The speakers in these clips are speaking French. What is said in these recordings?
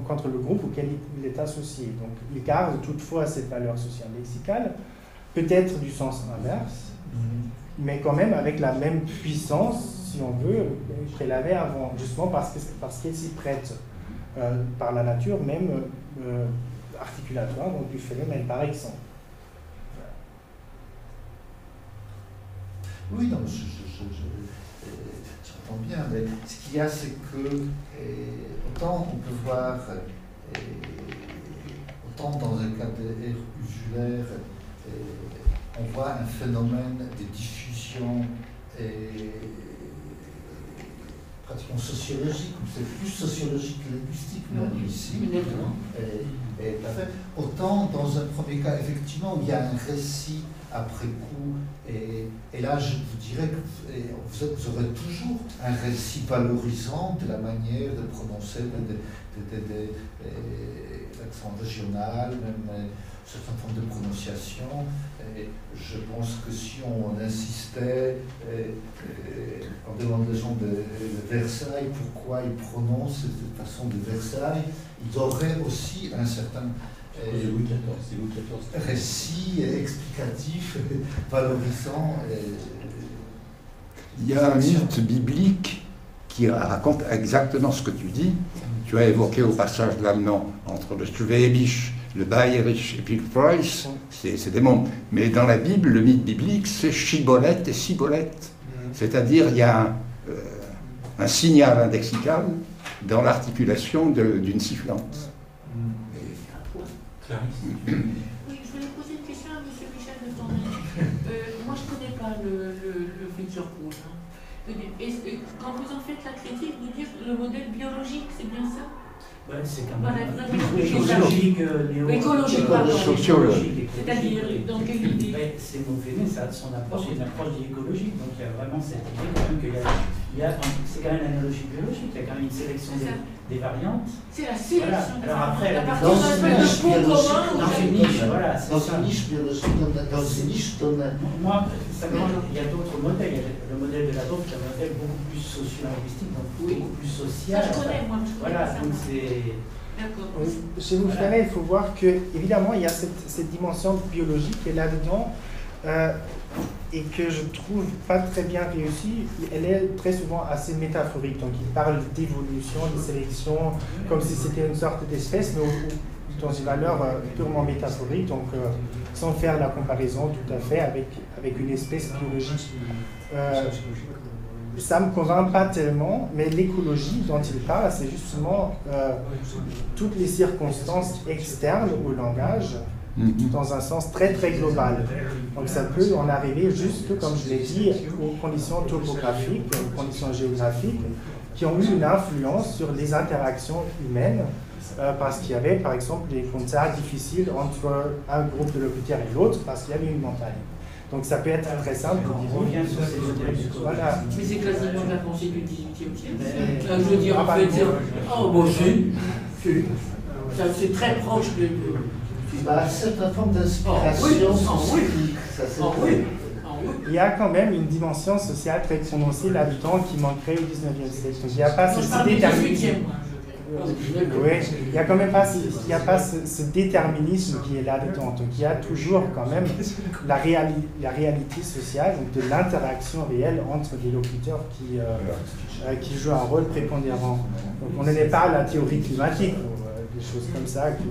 contre le groupe auquel il est associé. Donc il garde toutefois cette valeur sociale lexicale, peut-être du sens inverse, mais quand même avec la même puissance, si on veut, qu'elle avait avant, justement parce qu'elle s'y prête par la nature même articulatoire, donc du phénomène par exemple. Oui, non, j'entends bien, mais ce qu'il y a, c'est que autant on peut voir, autant dans un cas usulaire, on voit un phénomène de diffusion pratiquement sociologique, ou c'est plus sociologique que linguistique, même ici. Autant dans un premier cas, effectivement, où il y a un récit après coup, et là je vous dirais que vous aurez toujours un récit valorisant de la manière de prononcer l'accent régional, même certaines formes de prononciation. Et je pense que si on insistait en demandant aux gens de Versailles pourquoi ils prononcent de façon de Versailles, ils auraient aussi un certain récit explicatif, valorisant. Il y a un mythe biblique qui raconte exactement ce que tu dis. Tu as évoqué au passage l'amant entre le Schwäbisch, le Bayerisch et puis le Preuß, c'est des mondes. Mais dans la Bible, le mythe biblique, c'est Chibolette et Cibolette. C'est-à-dire, il y a un signal indexical dans l'articulation d'une sifflante. Oui, je voulais poser une question à M. Michel de Tonnet. Moi, je ne connais pas le futur rouge. Quand vous en faites la critique, vous dites le modèle biologique, c'est bien ça? Ouais, c'est quand même écologique, écologique, sociologique. C'est-à-dire, dans quelle idée? c'est mauvais, mais son approche est une approche écologique. Donc il y a vraiment cette idée quand même qu'il y a c'est quand même l'analogie biologique, il y a quand même une sélection des variantes. C'est la sélection. Alors après, dans une niche biologique, dans une niche domaine. Moi, il y a d'autres modèles. Il y a le modèle de la taupe qui est un modèle beaucoup plus socio-linguistique, donc beaucoup plus social. Ça, je connais, moi. Voilà, donc c'est... Chez vous, il faut voir que, évidemment, il y a cette dimension biologique qui est là-dedans et que je trouve pas très bien réussie. Elle est très souvent assez métaphorique. Donc, il parle d'évolution, de sélection, comme si c'était une sorte d'espèce, mais dans une valeur purement métaphorique, donc sans faire la comparaison tout à fait avec une espèce biologique. Ça ne me convainc pas tellement, mais l'écologie dont il parle, c'est justement toutes les circonstances externes au langage, dans un sens très très global. Donc ça peut en arriver juste, comme je l'ai dit, aux conditions topographiques, aux conditions géographiques, qui ont eu une influence sur les interactions humaines, parce qu'il y avait par exemple des contacts difficiles entre un groupe de locuteurs et l'autre, parce qu'il y avait une montagne. Donc ça peut être très simple. On revient sur ces modèles. Voilà. Mais c'est quasiment de la pensée du XVIIIe siècle. Je veux dire, en fait, c'est très proche de... Certaines formes d'inspiration. Il y a quand même une dimension sociale très prononcée là-dedans qui manquerait au XIXe siècle. Il n'y a pas ce déterminisme. Oui, il n'y a quand même pas, ce déterminisme qui est là-dedans. Donc il y a toujours quand même la réalité sociale, donc de l'interaction réelle entre des locuteurs qui jouent un rôle prépondérant. Donc on n'est pas à la théorie climatique, des choses comme ça, pas du tout.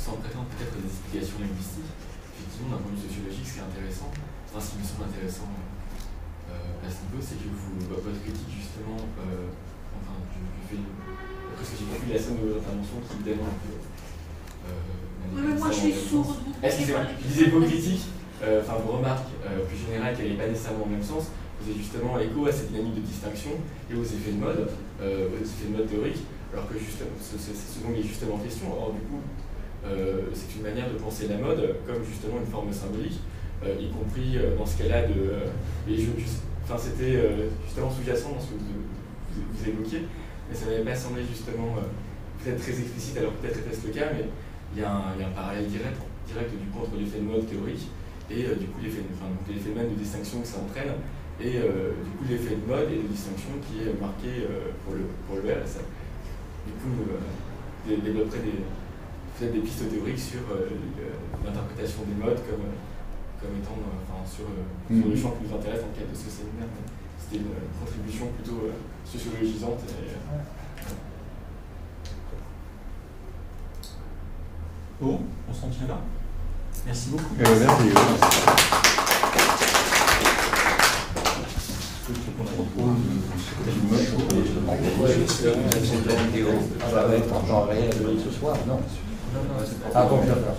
Sans prétendre peut-être des explications linguistiques, effectivement, d'un point de vue sociologique, ce qui est intéressant, enfin, ce qui me semble intéressant à ce niveau, c'est que votre critique, justement, après ce que j'ai compris, la scène de vos interventions qui évidemment un peu. Mais moi je suis sourde. Excusez-moi, je disais vos critiques, vos remarques plus générales qui n'allaient pas nécessairement au même sens, faisaient justement écho à cette dynamique de distinction et aux effets de mode théoriques, alors que justement, c'est ce dont il est justement question. Or, du coup, c'est une manière de penser la mode comme justement une forme symbolique, y compris dans ce cas-là de. C'était justement sous-jacent dans ce que vous évoquiez, mais ça m'avait pas semblé justement peut-être très explicite, alors peut-être était-ce le cas, mais il y a un parallèle direct du coup entre l'effet de mode théorique et du coup l'effet de mode de distinction que ça entraîne, et du coup l'effet de mode et de distinction qui est marqué pour le RSA. Du coup, développerait peut-être des pistes théoriques sur l'interprétation des modes comme étant sur le champ qui nous intéresse dans le cadre de ce séminaire. C'était une contribution plutôt sociologisante. Bon, on s'en tient là. Merci beaucoup. Merci. Ça va être en genre réel ce soir, non? Ah bon, d'accord.